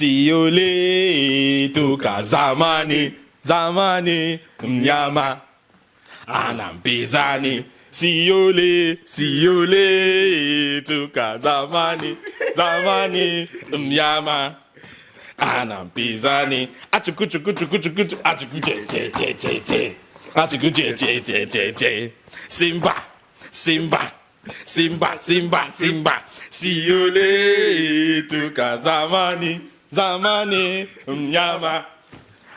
siole toka zamani, zamani mnyama anampizani. Siole, siole toka zamani, zamani mnyama anampizani. Achukuchukuchukuchukuchu, achukuchechecheche, achukuchechecheche. Simba, Simba, Simba, Simba, Simba. Siole toka zamani, zamani mnyama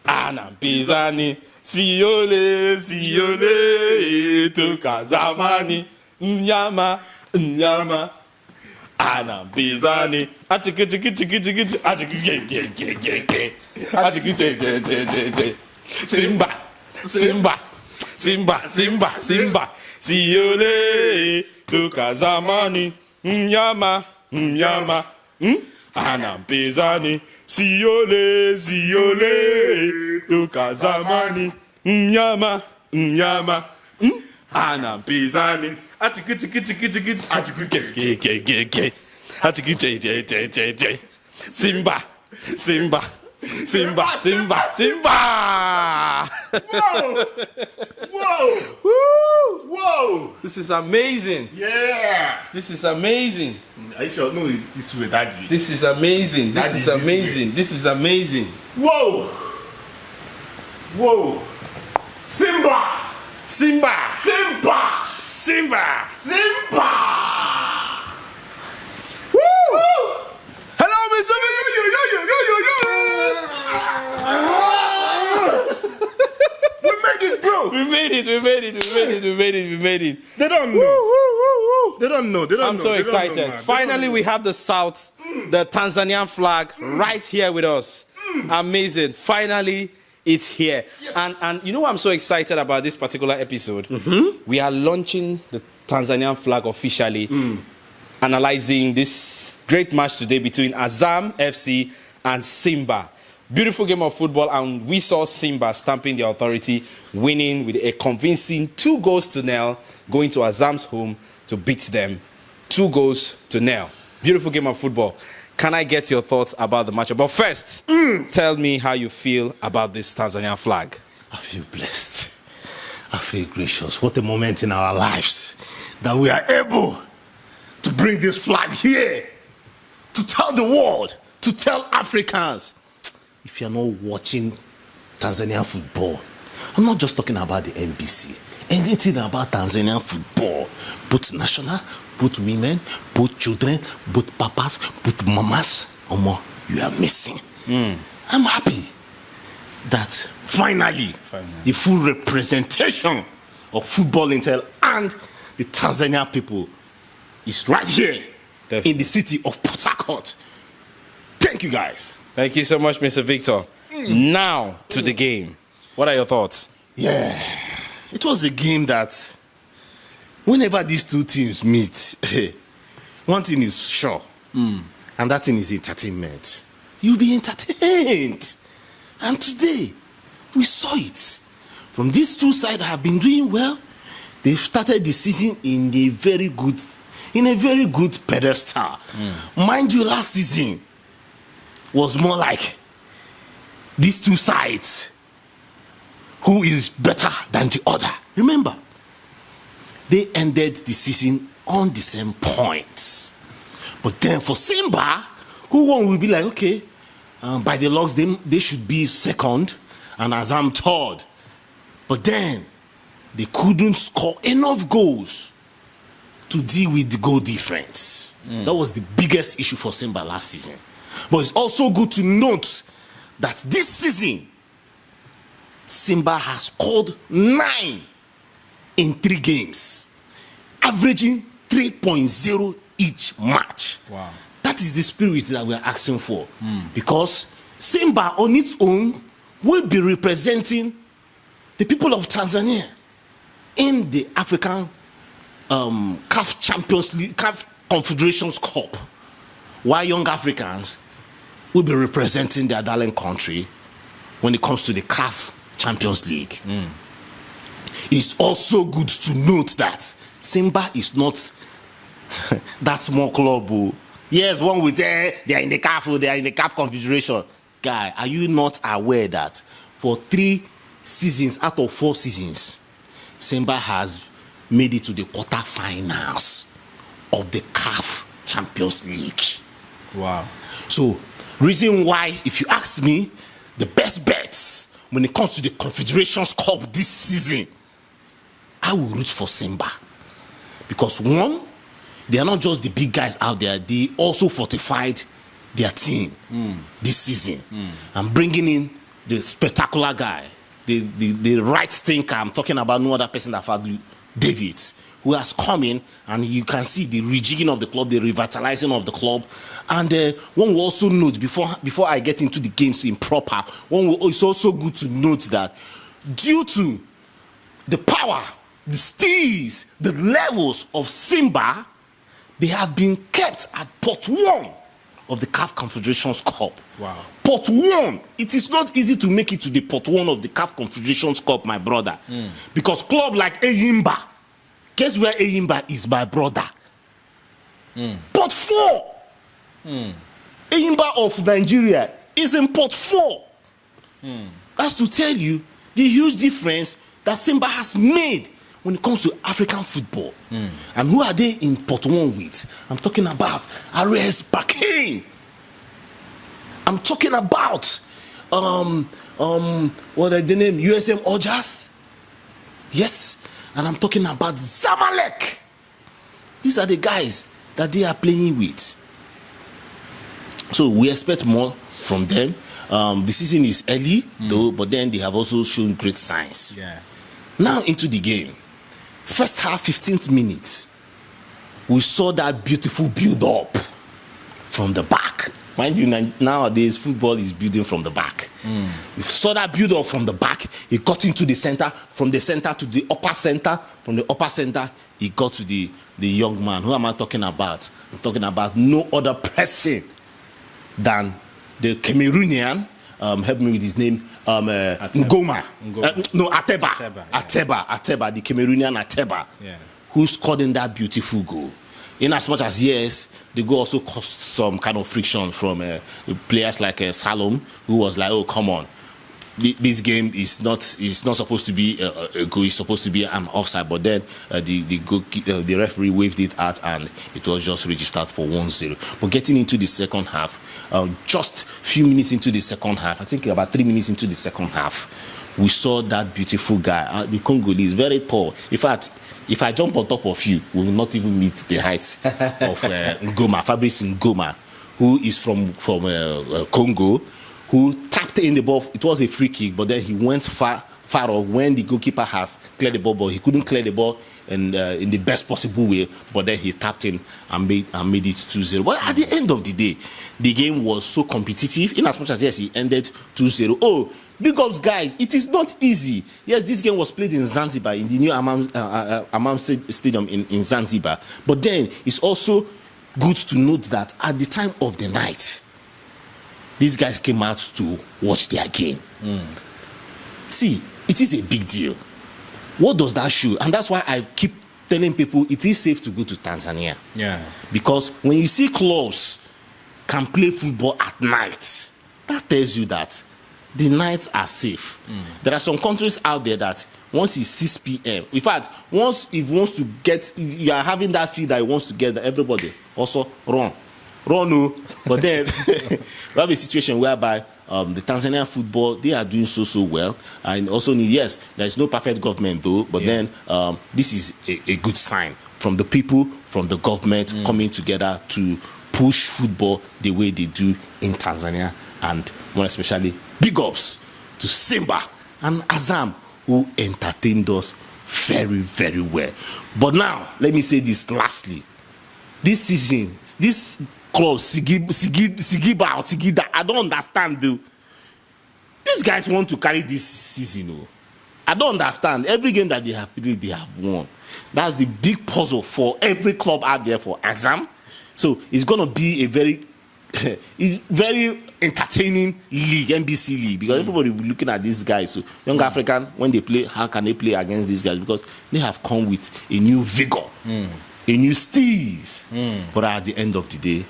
anampizani. Siole, siole toka zamani mnyama, mnyama anampizani. Achukuchukuchukuchukuchu, achukuchechecheche, achukuchechecheche. Simba, Simba, Simba, Simba, Simba. Siole toka zamani mnyama, mnyama anampizani. Siole, siole toka zamani mnyama, mnyama anampizani. Atikuchikichikichikichi, atikuchekekekeke, atikuchechecheche. Simba, Simba, Simba, Simba, Simba. Whoa! Whoa! Woo! Whoa! This is amazing. Yeah! This is amazing. Are you sure? No, it's with Daddy. This is amazing. This Daddy, is this amazing. way. This is amazing. Whoa! Whoa! Simba! Simba! Simba! Simba! Simba! Woo! Hello, Mr. We made it, bro! We made it, we made it, we made it, we made it, we made it. They don't know. Woo, woo, woo, woo. They don't know. They don't I'm know. so They don't know, excited. man. They Finally, don't we know. have the South, the Tanzanian flag right here with us. Amazing. Finally, it's here. Yes. And you know what I'm so excited about this particular episode? We are launching the Tanzanian flag officially, analyzing this great match today between Azam FC and Simba. Beautiful game of football, and we saw Simba stamping the authority, winning with a convincing 2-0, going to Azam's home to beat them 2-0. Beautiful game of football. Can I get your thoughts about the match? But first, tell me how you feel about this Tanzanian flag. I feel blessed. I feel gracious. What a moment in our lives that we are able to bring this flag here to tell the world, to tell Africans. If you're not watching Tanzanian football, I'm not just talking about the NBC. Anything about Tanzanian football, both national, both women, both children, both papas, both mamas, Omo, you are missing. I'm happy that finally the full representation of football intel and the Tanzanian people is right here in the city of Port Harcourt. Thank you, guys. Thank you so much, Mr. Victor. Now to the game. What are your thoughts? Yeah, it was a game that whenever these two teams meet, one thing is sure, and that thing is entertainment. You'll be entertained. And today, we saw it. From these two sides have been doing well. They've started the season in a very good pedestal. Mind you, last season was more like these two sides, who is better than the other. Remember, they ended the season on the same points. But then for Simba, who won will be like, okay, by the logs, they should be second and Azam third. But then they couldn't score enough goals to deal with the goal difference. That was the biggest issue for Simba last season. But it's also good to note that this season, Simba has scored 9 in 3 games, averaging 3.0 each match. Wow. That is the spirit that we're asking for. Because Simba on its own will be representing the people of Tanzania in the African CAF Champions League, CAF Confederations Cup, while young Africans will be representing their darling country when it comes to the CAF Champions League. It's also good to note that Simba is not that small club. Yes, one would say they are in the CAF, they are in the CAF confederation. Guy, are you not aware that for 3 seasons out of 4 seasons, Simba has made it to the quarterfinals of the CAF Champions League? Wow. So, reason why, if you ask me, the best bets when it comes to the Confederations Cup this season, I will root for Simba. Because one, they are not just the big guys out there, they also fortified their team this season. And bringing in the spectacular guy, the right thinker, I'm talking about no other person than Fabio Davids, who has come in, and you can see the rejigging of the club, the revitalizing of the club. And one will also note, before I get into the games in proper, it's also good to note that due to the power, the steez, the levels of Simba, they have been kept at pot 1 of the CAF Confederations Cup. Wow. Pot 1. It is not easy to make it to the pot 1 of the CAF Confederations Cup, my brother. Because club like Eyimba, guess where Eyimba is, my brother? Pot 4. Eyimba of Nigeria is in pot 4. That's to tell you the huge difference that Simba has made when it comes to African football. And who are they in pot 1 with? I'm talking about RS Bakane. I'm talking about what are the name? USM Ojas. Yes. And I'm talking about Zamalek. These are the guys that they are playing with. So we expect more from them. The season is early though, but then they have also shown great signs. Yeah. Now into the game. First half, 15th minute, we saw that beautiful build-up from the back. Mind you, nowadays, football is building from the back. We saw that build-up from the back. He got into the center, from the center to the upper center. From the upper center, he got to the young man. Who am I talking about? I'm talking about no other person than the Cameroonian, help me with his name, Ngoma. Ateba, the Cameroonian Ateba, who scored in that beautiful goal. In as much as, yes, the goal also caused some kind of friction from players like Salom, who was like, oh, come on. This game is not supposed to be a goal, it's supposed to be an offside, but then the referee waved it out and it was just registered for 1-0. But getting into the second half, just a few minutes into the second half, I think about 3 minutes into the second half, we saw that beautiful guy, the Congolese, very tall. In fact, if I jump on top of you, we will not even meet the height of Ngoma, Fabrice Ngoma, who is from Congo, who tapped in the ball. It was a free kick, but then he went far off when the goalkeeper has cleared the ball, but he couldn't clear the ball in the best possible way. But then he tapped in and made it 2-0. But at the end of the day, the game was so competitive. In as much as, yes, he ended 2-0. Oh, big ups, guys. It is not easy. Yes, this game was played in Zanzibar, in the new Amam Stadium in Zanzibar. But then it's also good to note that at the time of the night, these guys came out to watch their game. See, it is a big deal. What does that show? And that's why I keep telling people it is safe to go to Tanzania. Yeah. Because when you see clubs can play football at night, that tells you that the nights are safe. There are some countries out there that once it's 6 p.m., in fact, once it wants to get, you are having that feel that it wants to get, everybody also run. But then we have a situation whereby the Tanzanian football, they are doing so well, and also yes, there is no perfect government though, but then this is a good sign from the people, from the government coming together to push football the way they do in Tanzania, and more especially big ups to Simba and Azam, who entertained us very, very well. But now let me say this lastly. This season, this club, Sigida, I don't understand though. These guys want to carry this season. Oh. I don't understand. Every game that they have played, they have won. That's the big puzzle for every club out there for Azam. So it's going to be a very entertaining league, NBC league, because everybody will be looking at these guys. So young African, when they play, how can they play against these guys? Because they have come with a new vigor. A new steez. But at the end of the day,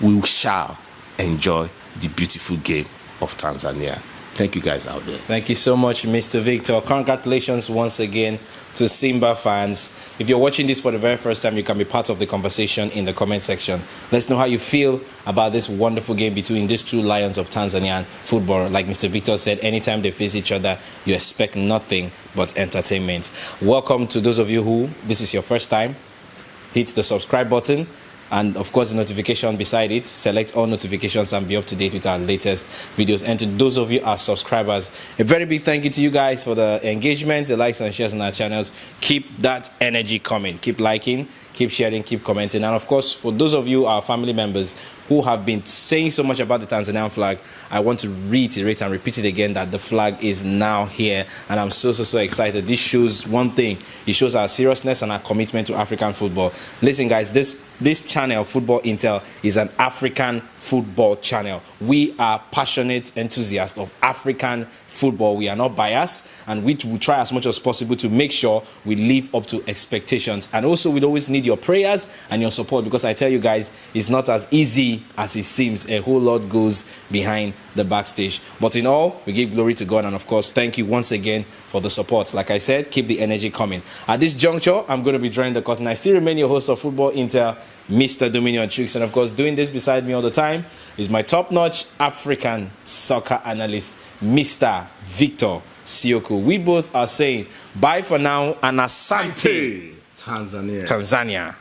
we shall enjoy the beautiful game of Tanzania. Thank you guys out there. Thank you so much, Mr. Victor. Congratulations once again to Simba fans. If you're watching this for the very first time, you can be part of the conversation in the comment section. Let's know how you feel about this wonderful game between these two lions of Tanzanian football. Like Mr. Victor said, anytime they face each other, you expect nothing but entertainment. Welcome to those of you who this is your first time. Hit the subscribe button. And of course, the notification beside it, select all notifications and be up to date with our latest videos. And to those of you our subscribers, a very big thank you to you guys for the engagement, the likes and shares on our channels. Keep that energy coming. Keep liking, keep sharing, keep commenting. And of course, for those of you, our family members, who have been saying so much about the Tanzanian flag, I want to reiterate and repeat it again that the flag is now here. And I'm so excited. This shows one thing. It shows our seriousness and our commitment to African football. Listen, guys, this channel, Football Intel, is an African football channel. We are passionate enthusiasts of African football. We are not biased, and we will try as much as possible to make sure we live up to expectations. And also, we always need your prayers and your support, because I tell you guys, it's not as easy as it seems. A whole lot goes behind the backstage. But in all, we give glory to God, and of course, thank you once again for the support. Like I said, keep the energy coming. At this juncture, I'm going to be drawing the curtain. I still remain your host of Football Intel, Mr. Dominion Tricks, and of course, doing this beside me all the time is my top-notch African soccer analyst, Mr. Victor Siokwu. We both are saying bye for now and asante, Tanzania. Tanzania.